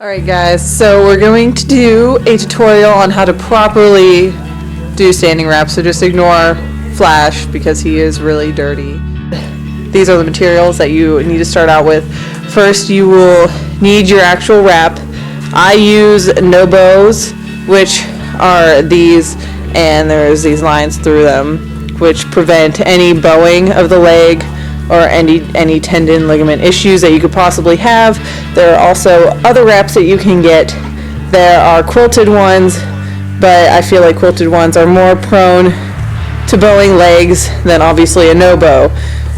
Alright guys, so we're going to do a tutorial on how to properly do standing wraps, so just ignore Flash because he is really dirty. These are the materials that you need to start out with. First you will need your actual wrap. I use no bows, which are these, and there's these lines through them which prevent any bowing of the leg or any tendon ligament issues that you could possibly have. There are also other wraps that you can get. There are quilted ones, but I feel like quilted ones are more prone to bowing legs than obviously a no bow.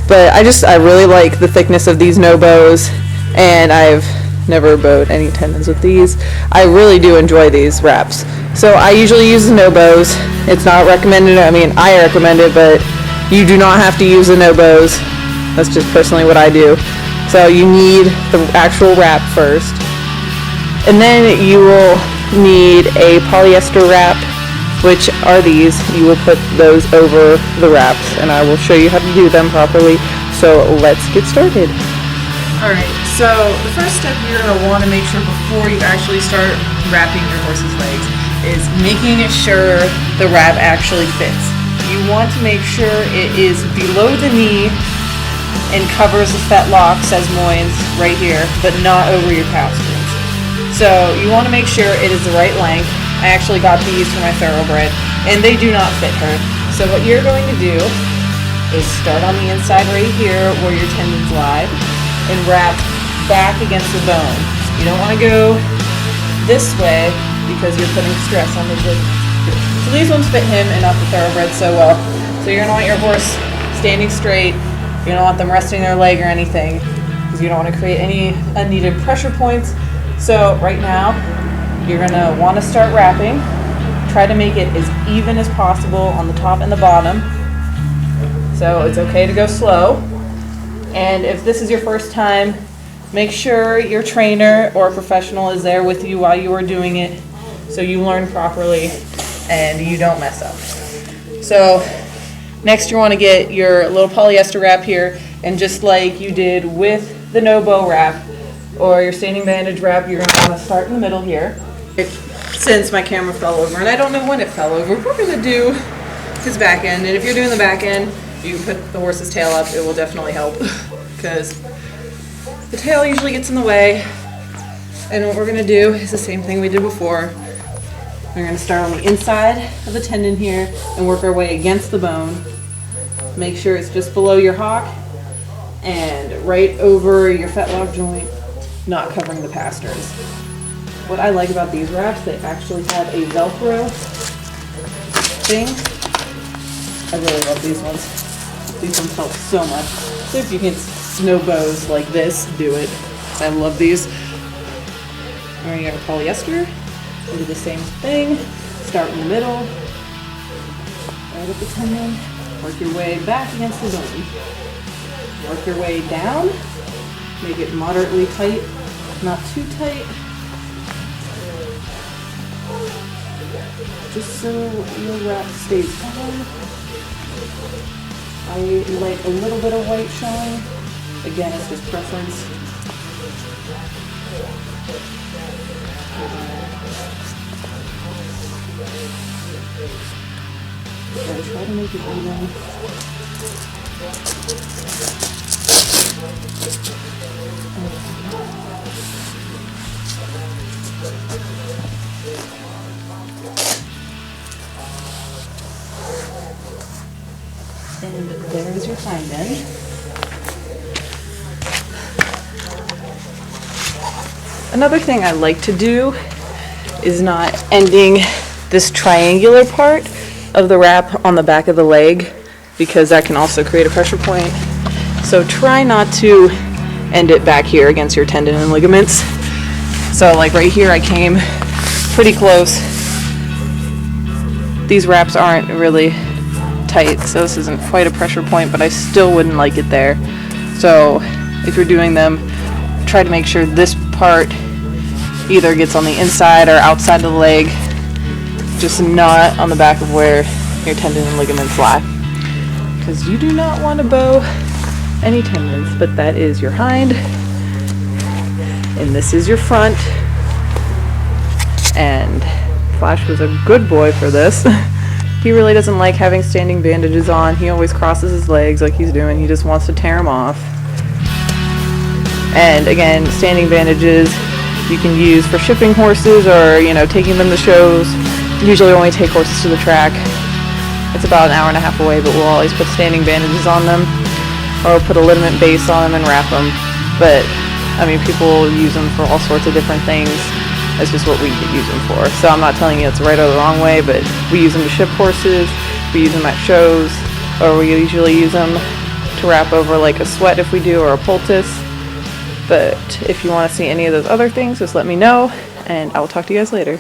But I really like the thickness of these no bows, and I've never bowed any tendons with these. I really do enjoy these wraps. So I usually use the no bows. It's not recommended. I mean, I recommend it, but you do not have to use the no bows. That's just personally what I do. So you need the actual wrap first. And then you will need a polyester wrap, which are these. You will put those over the wraps, and I will show you how to do them properly. So let's get started. Alright, so the first step you're going to want to make sure before you actually start wrapping your horse's legs is making sure the wrap actually fits. You want to make sure it is below the knee and covers the fetlock sesamoids right here, but not over your pasterns. So you want to make sure it is the right length. I actually got these for my thoroughbred, and they do not fit her. So what you're going to do is start on the inside right here where your tendons lie and wrap back against the bone. You don't want to go this way because you're putting stress on the ligaments. So these ones fit him and not the thoroughbred so well. So you're going to want your horse standing straight. You don't want them resting their leg or anything because you don't want to create any unneeded pressure points. So right now, you're going to want to start wrapping. Try to make it as even as possible on the top and the bottom. So it's okay to go slow. And if this is your first time, make sure your trainer or professional is there with you while you are doing it so you learn properly and you don't mess up. So next you want to get your little polyester wrap here, and just like you did with the no bow wrap or your standing bandage wrap, you're going to want to start in the middle here. Since my camera fell over, and I don't know when it fell over, we're going to do his back end. And if you're doing the back end, you can put the horse's tail up. It will definitely help because the tail usually gets in the way. And what we're going to do is the same thing we did before. We're going to start on the inside of the tendon here and work our way against the bone. Make sure it's just below your hock and right over your fetlock joint, not covering the pasterns. What I like about these wraps, they actually have a Velcro thing. I really love these ones. These ones help so much. So if you can no bows like this, do it. I love these. We're going to get our polyester. Do the same thing. Start in the middle, right at the tendon. Work your way back against the bone. Work your way down. Make it moderately tight, not too tight. Just so your wrap stays on. I like a little bit of white showing. Again, it's just preference. So try to make it even. And there's your hind end. Another thing I like to do is not ending this triangular part of the wrap on the back of the leg, because that can also create a pressure point. So try not to end it back here against your tendon and ligaments. So like right here I came pretty close. These wraps aren't really tight, so this isn't quite a pressure point, but I still wouldn't like it there. So if you're doing them, try to make sure this part either gets on the inside or outside of the leg, just not on the back of where your tendon and ligaments lie, because you do not want to bow any tendons. But that is your hind, and this is your front. and Flash was a good boy for this. He really doesn't like having standing bandages on. He always crosses his legs like he's doing. He just wants to tear them off. And again, standing bandages you can use for shipping horses or, taking them to shows. Usually only take horses to the track. It's about an hour and a half away, but we'll always put standing bandages on them, or we'll put a liniment base on them and wrap them. But, people use them for all sorts of different things. That's just what we use them for. So I'm not telling you it's right or the wrong way, but we use them to ship horses, we use them at shows, or we usually use them to wrap over like a sweat if we do, or a poultice. But if you want to see any of those other things, just let me know, and I will talk to you guys later.